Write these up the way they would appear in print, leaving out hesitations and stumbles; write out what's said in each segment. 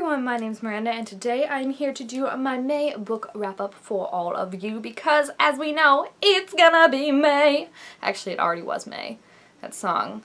everyone, my name's Miranda and today I'm here to do my May book wrap-up for all of you because, as we know, it's gonna be May. Actually, it already was May. That song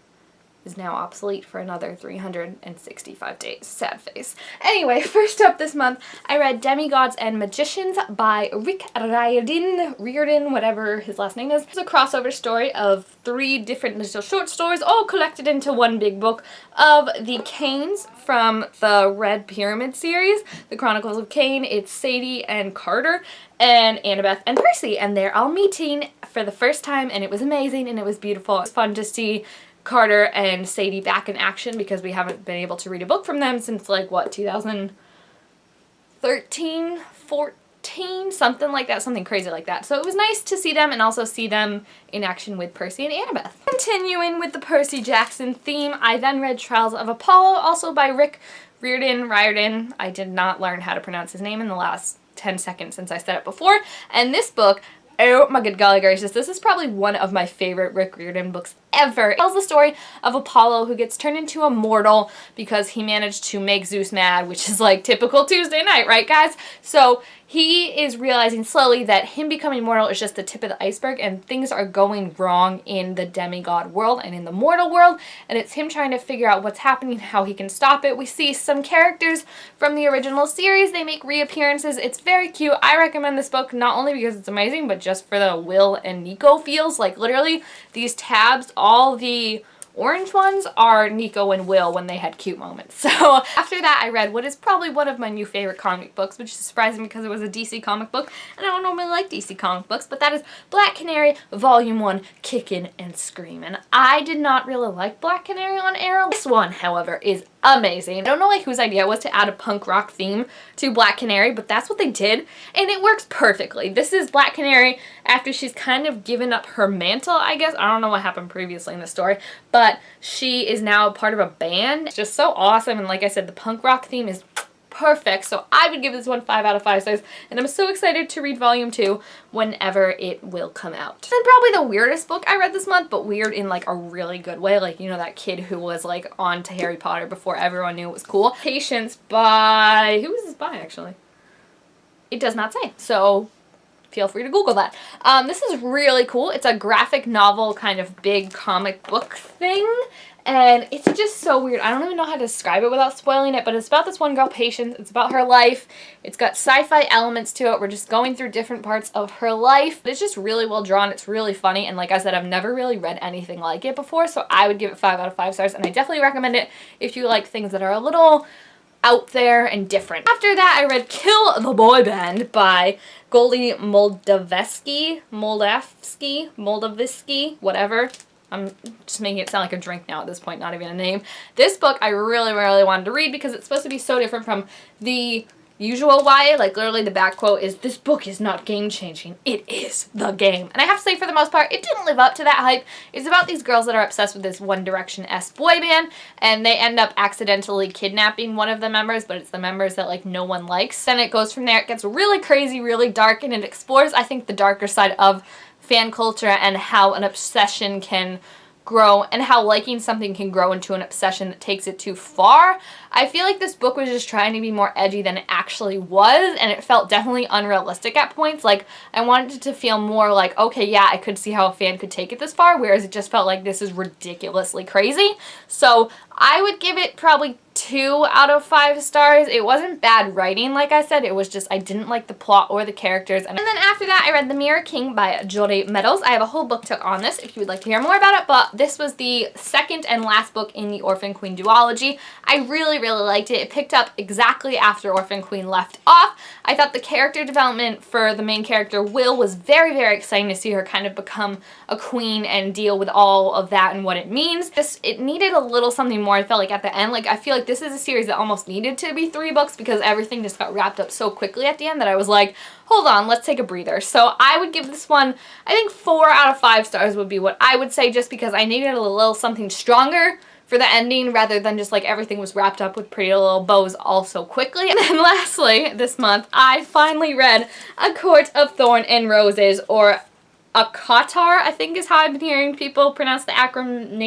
is now obsolete for another 365 days. Sad face. Anyway, first up this month, I read Demigods and Magicians by Rick Riordan, whatever his last name is. It's a crossover story of 3 different little short stories, all collected into one big book of the Canes from the Red Pyramid series, the Chronicles of Cain. It's Sadie and Carter and Annabeth and Percy, and they're all meeting for the first time, and it was amazing and it was beautiful. It was fun to see Carter and Sadie back in action because we haven't been able to read a book from them since, like, what, 2013, 14, something like that, something crazy like that. So it was nice to see them and also see them in action with Percy and Annabeth. Continuing with the Percy Jackson theme, I then read Trials of Apollo, also by Rick Riordan. I did not learn how to pronounce his name in the last 10 seconds since I said it before. And this book, oh my good golly gracious, this is probably one of my favorite Rick Riordan books ever. It tells the story of Apollo who gets turned into a mortal because he managed to make Zeus mad, which is like typical Tuesday night, right guys? So he is realizing slowly that him becoming mortal is just the tip of the iceberg and things are going wrong in the demigod world and in the mortal world, and it's him trying to figure out what's happening, how he can stop it. We see some characters from the original series. They make reappearances. It's very cute. I recommend this book not only because it's amazing, but just for the Will and Nico feels. Like, literally, these tabs, all the orange ones are Nico and Will when they had cute moments. So after that, I read what is probably one of my new favorite comic books, which is surprising because it was a DC comic book, and I don't normally like DC comic books, but that is Black Canary Volume 1, Kickin' and Screamin'. I did not really like Black Canary on Arrow. This one, however, is amazing. I don't know whose idea it was to add a punk rock theme to Black Canary, but that's what they did, and it works perfectly. This is Black Canary after she's kind of given up her mantle, I guess. I don't know what happened previously in the story, but she is now part of a band. It's just so awesome, and like I said, the punk rock theme is perfect, so I would give this one 5 out of 5 stars, and I'm so excited to read Volume 2 whenever it will come out. And probably the weirdest book I read this month, but weird in like a really good way, like, you know, that kid who was like on to Harry Potter before everyone knew it was cool. Patience by, who is this by actually? It does not say, so feel free to Google that. This is really cool. It's a graphic novel kind of big comic book thing, and it's just so weird. I don't even know how to describe it without spoiling it, but it's about this one girl, Patience. It's about her life. It's got sci-fi elements to it. We're just going through different parts of her life. It's just really well drawn. It's really funny, and like I said, I've never really read anything like it before, so I would give it 5 out of 5 stars, and I definitely recommend it if you like things that are a little out there and different. After that, I read Kill the Boy Band by Goldie Moldavsky, whatever. I'm just making it sound like a drink now at this point, not even a name. This book I really, really wanted to read because it's supposed to be so different from the usual YA. Like, literally the back quote is, "This book is not game-changing, it is the game." And I have to say, for the most part, it didn't live up to that hype. It's about these girls that are obsessed with this One Direction-esque boy band, and they end up accidentally kidnapping one of the members, but it's the members that, like, no one likes. Then it goes from there. It gets really crazy, really dark, and it explores, I think, the darker side of fan culture and how an obsession can grow and how liking something can grow into an obsession that takes it too far. I feel like this book was just trying to be more edgy than it actually was, and it felt definitely unrealistic at points. Like, I wanted it to feel more like, okay, yeah, I could see how a fan could take it this far, whereas it just felt like this is ridiculously crazy. So I would give it probably 2 out of 5 stars. It wasn't bad writing, like I said. It was just I didn't like the plot or the characters. And then after that, I read The Mirror King by Jodi Meadows. I have a whole book took on this if you would like to hear more about it, but this was the second and last book in the Orphan Queen duology. I really, really liked it. It picked up exactly after Orphan Queen left off. I thought the character development for the main character, Will, was very, very exciting to see her kind of become a queen and deal with all of that and what it means. Just, it needed a little something more, I felt like, at the end. Like, I feel like this is a series that almost needed to be 3 books because everything just got wrapped up so quickly at the end that I was like, hold on, let's take a breather. So I would give this one, I think 4 out of 5 stars would be what I would say, just because I needed a little something stronger for the ending rather than just like everything was wrapped up with pretty little bows all so quickly. And then lastly, this month, I finally read A Court of Thorn and Roses, or a Qatar, I think is how I've been hearing people pronounce the acronym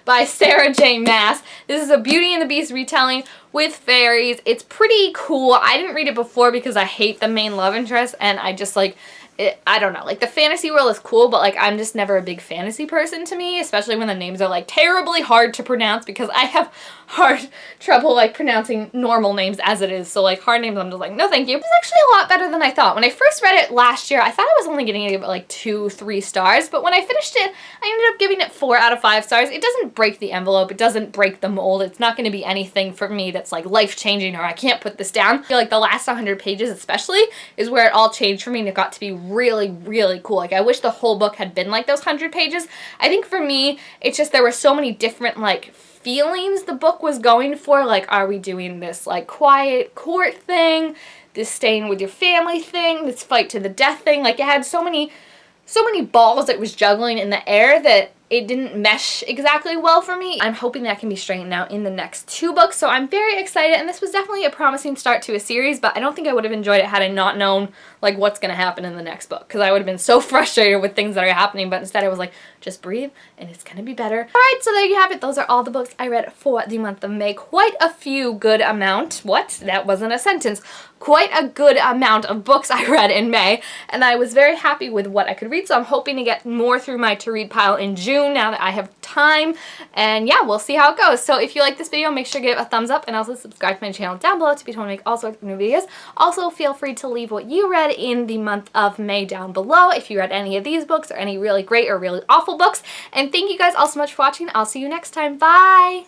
by Sarah J. Maas. This is a Beauty and the Beast retelling with fairies. It's pretty cool. I didn't read it before because I hate the main love interest, and I just like it, I don't know, like the fantasy world is cool, but like I'm just never a big fantasy person to me, especially when the names are like terribly hard to pronounce, because I have hard trouble like pronouncing normal names as it is. So like hard names, I'm just like, no thank you. It's actually a lot better than I thought. When I first read it last year, I thought I was only getting it like 2-3 stars, but when I finished it, I ended up giving it 4 out of 5 stars. It doesn't break the envelope, it doesn't break the mold. It's not going to be anything for me that's like life-changing or I can't put this down. I feel like the last 100 pages especially is where it all changed for me, and it got to be really, really cool. Like I wish the whole book had been like those 100 pages. I think for me, it's just there were so many different like feelings the book was going for. Like, are we doing this like quiet court thing, this staying with your family thing, this fight to the death thing? Like it had so many balls it was juggling in the air that it didn't mesh exactly well for me. I'm hoping that can be straightened out in the next 2 books, so I'm very excited, and this was definitely a promising start to a series, but I don't think I would have enjoyed it had I not known like what's going to happen in the next book, because I would have been so frustrated with things that are happening, but instead I was like, just breathe and it's going to be better. Alright, so there you have it. Those are all the books I read for the month of May. Quite a few good amount. What? That wasn't a sentence. Quite a good amount of books I read in May, and I was very happy with what I could read, so I'm hoping to get more through my to-read pile in June now that I have time, and yeah, we'll see how it goes. So if you like this video, make sure to give it a thumbs up, and also subscribe to my channel down below to be told to make all sorts of new videos. Also, feel free to leave what you read in the month of May down below if you read any of these books or any really great or really awful books, and thank you guys all so much for watching. I'll see you next time. Bye!